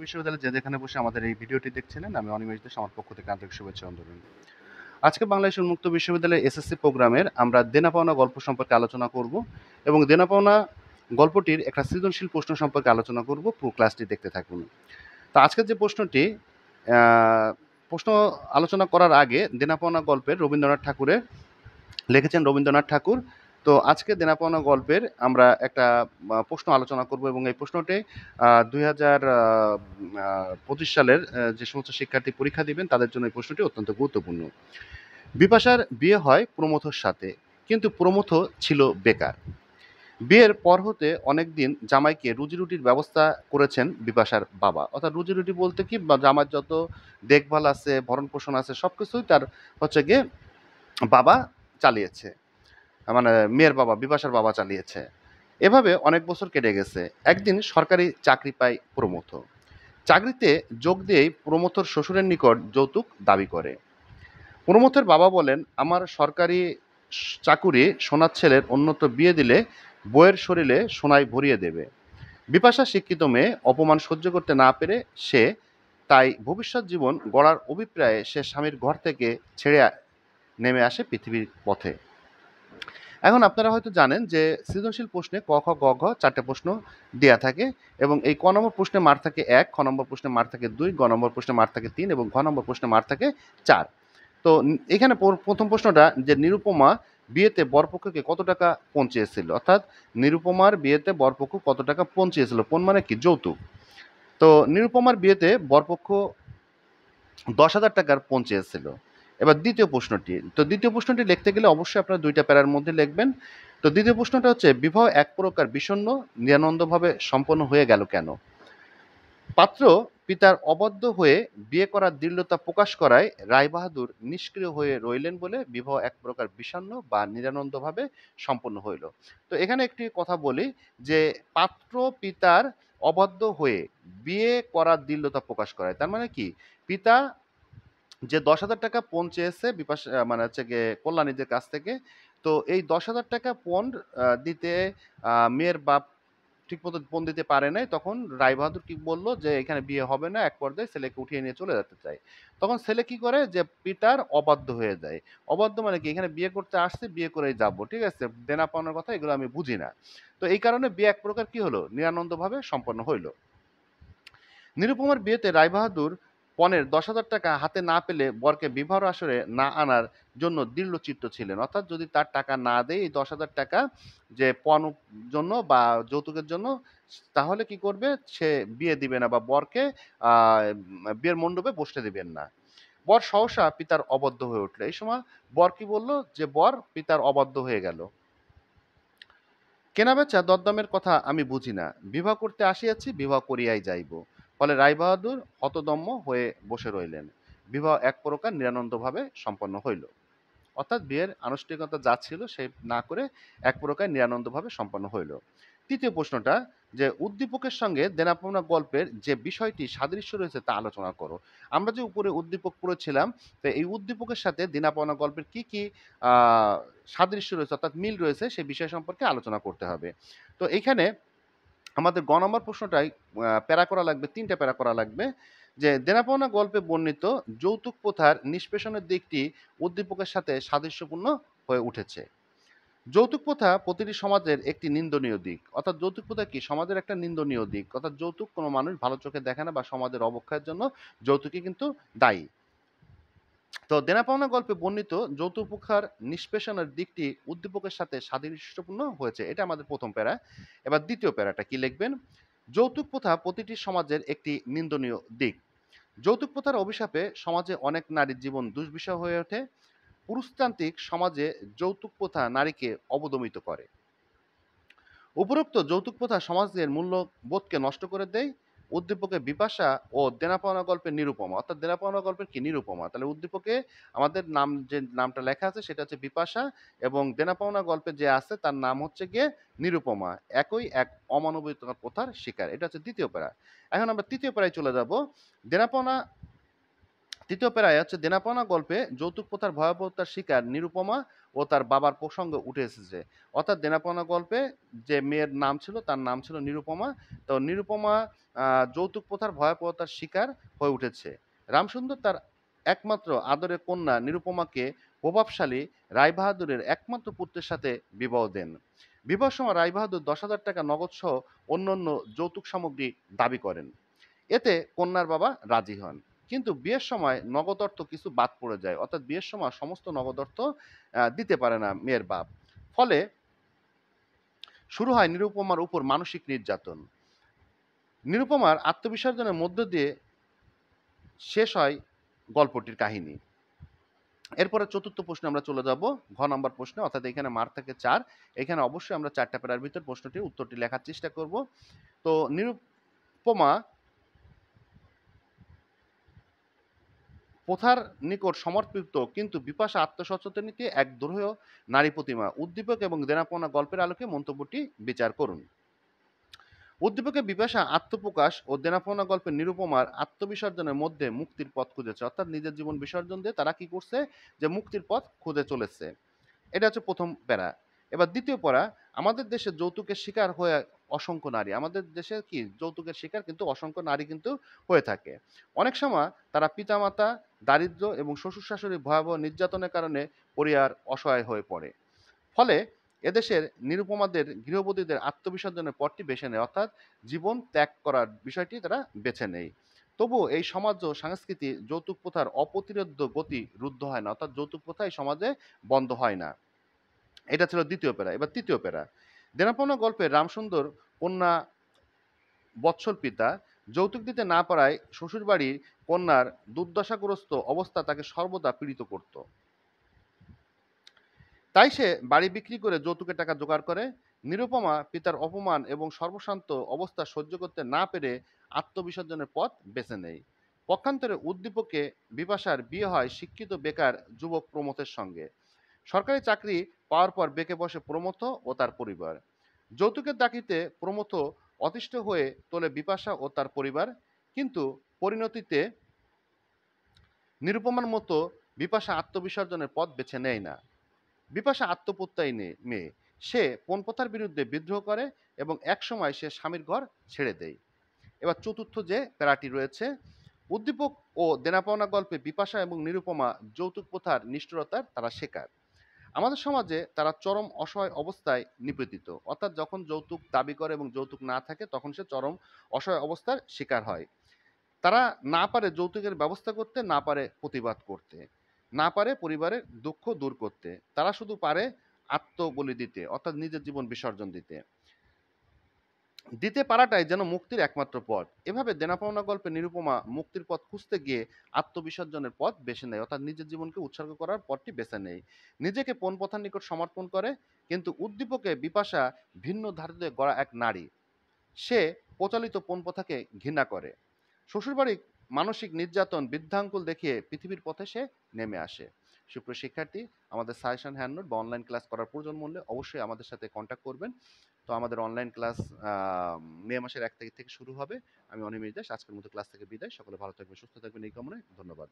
বিশ্ববিদ্যালয়ে যে যেখানে বসে আমাদের এই ভিডিওটি দেখছিলেন, আমি অনিমেষ দাস, আমার পক্ষ থেকে আন্তরিক শুভেচ্ছা ও অভিনন্দন। আজকে বাংলাদেশ উন্মুক্ত বিশ্ববিদ্যালয়ের এসএসসি প্রোগ্রামের আমরা দেনা পাওনা গল্প সম্পর্কে আলোচনা করব এবং দেনা পাওনা গল্পটির একটা সৃজনশীল প্রশ্ন সম্পর্কে আলোচনা করব। পুরো ক্লাসটি দেখতে থাকুন। তো আজকের যে প্রশ্নটি প্রশ্ন আলোচনা করার আগে দেনা পাওনা গল্পের রবীন্দ্রনাথ ঠাকুরের লিখেছেন রবীন্দ্রনাথ ঠাকুর। তো আজকে দেনা পাওনা গল্পের আমরা একটা প্রশ্ন আলোচনা করব এবং এই প্রশ্নটি 2025 সালের যে সমস্ত শিক্ষার্থী পরীক্ষা দিবেন তাদের জন্য এই প্রশ্নটি অত্যন্ত গুরুত্বপূর্ণ। বিপাশার বিয়ে হয় প্রমথর সাথে, কিন্তু প্রমথ ছিল বেকার। বিয়ের পর হতে অনেকদিন জামাইকে রুজিরুটির ব্যবস্থা করেছেন বিপাশার বাবা। অর্থাৎ রুজিরুটি বলতে কি, বা জামাইয়ের যত দেখভাল আছে, ভরণ পোষণ আছে, সব কিছুই তার হচ্ছে গিয়ে বাবা চালিয়েছে। মানে মেয়ের বাবা, বিপাশার বাবা চালিয়েছে। এভাবে অনেক বছর কেটে গেছে। একদিন সরকারি চাকরি পায় প্রমথ। চাকরিতে যোগ দিয়েই প্রমথর শ্বশুরের নিকট যৌতুক দাবি করে। প্রমথের বাবা বলেন, আমার সরকারি চাকুরি সোনার ছেলের অন্যত্র বিয়ে দিলে বউয়ের শরীরে সোনায় ভরিয়ে দেবে। বিপাশা শিক্ষিত মেয়ে, অপমান সহ্য করতে না পেরে সে তাই ভবিষ্যৎ জীবন গড়ার অভিপ্রায়ে সে স্বামীর ঘর থেকে ছেড়ে নেমে আসে পৃথিবীর পথে। এখন আপনারা হয়তো জানেন যে সৃজনশীল প্রশ্নে ক, খ, গ, ঘ 4টে প্রশ্ন দেয়া থাকে এবং এই ক নম্বর প্রশ্নে মার্ক থাকে 1, খ নম্বর প্রশ্নে মার্ক থাকে 2, গ নম্বর প্রশ্নে মার্ক থাকে 3 এবং ঘ নম্বর প্রশ্নে মার্ক থাকে 4। তো এখানে প্রথম প্রশ্নটা যে নিরুপমা বিয়েতে বরপক্ষকে কত টাকা পণ চেয়েছিল, অর্থাৎ নিরুপমার বিয়েতে বরপক্ষ কত টাকা পণ চেয়েছিল। পণ মানে কি? যৌতুক। তো নিরুপমার বিয়েতে বরপক্ষ 10,000 টাকার পণ চেয়েছিল। এবার দ্বিতীয় প্রশ্নটি, তো দ্বিতীয় প্রশ্নটি লিখতে গেলে অবশ্যই আপনারা 2টা প্যারার মধ্যে লিখবেন। তো দ্বিতীয় প্রশ্নটা হচ্ছে, বিবাহ এক প্রকার বিষণ্ণ নিরানন্দভাবে সম্পন্ন হয়ে গেল কেন? পাত্র পিতার অবাধ্য হয়ে বিয়ে করার দৃঢ়তা প্রকাশ করায় রায়বাহাদুর নিষ্ক্রিয় হয়ে রইলেন বলে বিবাহ এক প্রকার বিষণ্ণ বা নিরানন্দভাবে সম্পন্ন হইল। তো এখানে একটি কথা বলি যে পাত্র পিতার অবাধ্য হয়ে বিয়ে করার দৃঢ়তা প্রকাশ করায়, তার মানে কি, পিতা যে 10,000 টাকা পণ চেয়েছে মানে হচ্ছে গিয়ে কল্যাণীদের কাছ থেকে, তো এই 10,000 টাকা পণ দিতে মেয়ের বাপ ঠিকমতো পণ দিতে পারে নাই। তখন রায়বাহাদুর কি বলল যে এখানে বিয়ে হবে না, এক পর্যায়ে ছেলেকে উঠিয়ে নিয়ে চলে যেতে চায়। তখন ছেলে কি করে, যে পিতার অবাধ্য হয়ে যায়। অবাধ্য মানে কি, এখানে বিয়ে করতে আসছে, বিয়ে করেই যাব, ঠিক আছে, দেনা পাওনার কথা এগুলো আমি বুঝি না। তো এই কারণে বিয়ে এক প্রকার কি হলো, নিরানন্দভাবে সম্পন্ন হইল। নিরুপমার বিয়েতে রায়বাহাদুর পণের 10,000 টাকা হাতে না পেলে বরকে বিবাহ আসরে না আনার জন্য দৃঢ়চিত্ত ছিলেন। অর্থাৎ যদি তার টাকা না দেয়, এই 10,000 টাকা যে পণ জন্য বা যৌতুকের জন্য, তাহলে কি করবে, সে বিয়ে দিবে না বা বরকে বিয়ের মণ্ডপে বসতে দিবেন না। বর সহসা পিতার অবাধ্য হয়ে উঠল। এই সময় বর কি বলল, যে বর পিতার অবাধ্য হয়ে গেল। কেনাবেচা দরদামের কথা আমি বুঝি না, বিবাহ করতে আসিয়াছি, বিবাহ করিয়াই যাইব। ফলে রায়বাহাদুর হতদম্য হয়ে বসে রইলেন। বিবাহ এক প্রকার নিরানন্দভাবে সম্পন্ন হইল। অর্থাৎ বিয়ের আনুষ্ঠানিকতা যা ছিল সে না করে এক প্রকার নিরানন্দভাবে সম্পন্ন হইল। তৃতীয় প্রশ্নটা, যে উদ্দীপকের সঙ্গে দেনা পাওনা গল্পের যে বিষয়টি সাদৃশ্য রয়েছে তা আলোচনা করো। আমরা যে উপরে উদ্দীপক পড়েছিলাম, তো এই উদ্দীপকের সাথে দেনা পাওনা গল্পের কি কি আহ, সাদৃশ্য রয়েছে, অর্থাৎ মিল রয়েছে, সেই বিষয় সম্পর্কে আলোচনা করতে হবে। তো এইখানে আমাদের গ নম্বর প্রশ্নটাই প্যারা করা লাগবে, 3টে প্যারা করা লাগবে। যে দেনা পাওনা গল্পে বর্ণিত যৌতুক প্রথার নিষ্পেষণের দিকটি উদ্দীপকের সাথে সাদৃশ্যপূর্ণ হয়ে উঠেছে। যৌতুক প্রথা প্রতিটি সমাজের একটি নিন্দনীয় দিক। অর্থাৎ যৌতুক প্রথা কি, সমাজের একটা নিন্দনীয় দিক। অর্থাৎ যৌতুক কোনো মানুষ ভালো চোখে দেখে না বা সমাজের অবক্ষয়ের জন্য যৌতুকই কিন্তু দায়ী। তো দেনা পাওনা গল্পে বর্ণিত যৌতুক প্রথার নিষ্পেষণের দিকটি উদ্দীপকের সাথে সাদৃশ্যপূর্ণ হয়েছে। এটা আমাদের প্রথম প্যারা। এবার দ্বিতীয় প্যারাটা কি লিখবেন, যৌতুক প্রথা প্রতিটি সমাজের একটি নিন্দনীয় দিক। যৌতুক প্রথার অভিশাপে সমাজে অনেক নারীর জীবন দুর্বিষহ হয়ে ওঠে। পুরুষতান্ত্রিক সমাজে যৌতুক প্রথা নারীকে অবদমিত করে। উপরোক্ত যৌতুক প্রথা সমাজের মূল্যবোধকে নষ্ট করে দেয়। উদ্দীপকে বিপাশা ও দেনা পাওনা গল্পের নিরুপমা, অর্থাৎ দেনা পাওনা গল্পের কি, নিরুপমা। তাহলে উদ্দীপকে আমাদের নাম, যে নামটা লেখা আছে সেটা হচ্ছে বিপাশা, এবং দেনা পাওনা গল্পে যে আছে তার নাম হচ্ছে গিয়ে নিরুপমা। একই এক অমানবিকতার প্রথার শিকার। এটা হচ্ছে দ্বিতীয় প্যারা। এখন আমরা তৃতীয় প্যারায় চলে যাব। দেনা পাওনা তৃতীয় প্যারায় হচ্ছে দেনাপাওনা গল্পে যৌতুক প্রথার ভয়াবহতার শিকার নিরুপমা ও তার বাবার প্রসঙ্গ উঠে এসেছে। অর্থাৎ দেনাপাওনা গল্পে যে মেয়ের নাম ছিল তার নাম ছিল নিরুপমা। তো নিরুপমা যৌতুক প্রথার ভয়াবহতার শিকার হয়ে উঠেছে। রামসুন্দর তার একমাত্র আদরের কন্যা নিরুপমাকে প্রভাবশালী রায়বাহাদুরের একমাত্র পুত্রের সাথে বিবাহ দেন। বিবাহের সময় রায়বাহাদুর 10,000 টাকা নগদ সহ অন্যান্য যৌতুক সামগ্রী দাবি করেন। এতে কন্যার বাবা রাজি হন। কিন্তু বিয়ের সময় নগদ অর্থ কিছু বাদ পড়ে যায়। অর্থাৎ বিয়ের সময় সমস্ত নগদ অর্থ দিতে পারে না মেয়ের বাপ। ফলে শুরু হয় নিরুপমার উপর মানসিক নির্যাতন। নিরুপমার আত্মবিসর্জনের মধ্য দিয়ে শেষ হয় গল্পটির কাহিনী। এরপরে চতুর্থ প্রশ্নে আমরা চলে যাব। ঘ নাম্বার প্রশ্নে, অর্থাৎ এখানে মার্ক থাকে ৪। এখানে অবশ্যই আমরা ৪টা প্যারার ভিতর প্রশ্নটির উত্তরটি লেখার চেষ্টা করব। তো নিরুপমা প্রথার নিকট সমর্পিত কিন্তু বিপাশা আত্মসচেতনীতি এক দুরূহ নারী প্রতিমা। উদ্দীপক এবং দেনাপাওনা গল্পের আলোকে মন্তব্যটি বিচার করুন। উদ্দীপকে বিপাশা আত্মপ্রকাশ ও দেনাপাওনা গল্পের নিরুপমার আত্মবিসর্জনের মধ্যে মুক্তির পথ খুঁজেছে। অর্থাৎ নিজের জীবন বিসর্জন দিয়ে তারা কি করছে, যে মুক্তির পথ খুঁজে চলেছে। এটা হচ্ছে প্রথম প্যারা। এবার দ্বিতীয় প্যারা, আমাদের দেশে যৌতুকের শিকার হয়ে অসংখ্য নারী। আমাদের দেশে কি যৌতুকের শিকার কিন্তু অসংখ্য নারী কিন্তু হয়ে থাকে। অনেক সময় তারা পিতামাতা, দারিদ্র্য এবং শ্বশুর শাশুড়ির ভয়াবহ নির্যাতনের কারণে পরিবার অসহায় হয়ে পড়ে। ফলে এদেশের নিরুপমাদের গৃহবধূদের আত্মবিসর্জনের পথটি বেছে নেয়, অর্থাৎ জীবন ত্যাগ করার বিষয়টি তারা বেছে নেয়। তবুও এই সমাজ ও সংস্কৃতি যৌতুক প্রথার অপ্রতিরোধ্য গতি রুদ্ধ হয় না, অর্থাৎ যৌতুক প্রথা এই সমাজে বন্ধ হয় না। এটা ছিল দ্বিতীয় প্যারা। এবার তৃতীয় প্যারা, দেনাপাওনা গল্পে রামসুন্দর কন্যা বৎসল পিতা যৌতুক দিতে না পারায় শ্বশুরবাড়ির কন্যার দুর্দশাগ্রস্ত অবস্থা তাকে সর্বদা পীড়িত করত। তাই সে বাড়ি বিক্রি করে যৌতুকের টাকা জোগাড় করে। নিরুপমা পিতার অপমান এবং সর্বশান্ত অবস্থা সহ্য করতে না পেরে আত্মবিসর্জনের পথ বেছে নেয়। পক্ষান্তরে উদ্দীপকে বিপাশার বিয়ে হয় শিক্ষিত বেকার যুবক প্রমথের সঙ্গে। সরকারি চাকরি পাওয়ার পর বেঁকে বসে প্রমথ ও তার পরিবার। যৌতুকের দাকিতে প্রমথ অতিষ্ঠ হয়ে তোলে বিপাশা ও তার পরিবার। কিন্তু পরিণতিতে নিরুপমার মতো বিপাশা আত্মবিসর্জনের পথ বেছে নেয় না। বিপাশা আত্মপ্রত্যয়ী মেয়ে। সে পণপ্রথার বিরুদ্ধে বিদ্রোহ করে এবং একসময় সে স্বামীর ঘর ছেড়ে দেয়। এবার চতুর্থ যে প্যারাটি রয়েছে, উদ্দীপক ও দেনাপাওনা গল্পে বিপাশা এবং নিরুপমা যৌতুক প্রথার নিষ্ঠুরতার তারা শিকার। আমাদের সমাজে তারা চরম অসহায় অবস্থায় নিবেদিত, অর্থাৎ যখন যৌতুক দাবি করে এবং যৌতুক না থাকে তখন সে চরম অসহায় অবস্থার শিকার হয়। তারা না পারে যৌতুকের ব্যবস্থা করতে, না পারে প্রতিবাদ করতে, না পারে পরিবারের দুঃখ দূর করতে। তারা শুধু পারে আত্মবলি দিতে, অর্থাৎ নিজের জীবন বিসর্জন দিতে। দিতে পারাটাই যেন মুক্তির একমাত্র পথ। এভাবে দেনাপাওনা গল্পে নিরুপমা মুক্তির পথ খুঁজতে গিয়ে আত্মবিসর্জনের পথ বেছে নেয়, অর্থাৎ নিজের জীবনকে উৎসর্গ করার পথটি বেছে নেয়। নিজেকে পণপ্রথার নিকট সমর্পণ করে। কিন্তু উদ্দীপকে বিপাশা ভিন্ন ধাতুতে গড়া এক নারী। সে প্রচলিত পণপ্রথাকে ঘৃণা করে। শ্বশুরবাড়ির মানসিক নির্যাতন বৃদ্ধাঙ্কুল দেখিয়ে পৃথিবীর পথে সে নেমে আসে। সুপ্রিয় শিক্ষার্থী, আমাদের সাজেশন হ্যান্ডনোট বা অনলাইন ক্লাস করার প্রয়োজন মূল্যে অবশ্যই আমাদের সাথে কন্ট্যাক্ট করবেন। তো আমাদের অনলাইন ক্লাস মে মাসের ১ তারিখ থেকে শুরু হবে। আমি অনিমেষ দাস। আজকের মতো ক্লাস থেকে বিদায়। সকলে ভালো থাকবেন, সুস্থ থাকবেন এই কামনায়। ধন্যবাদ।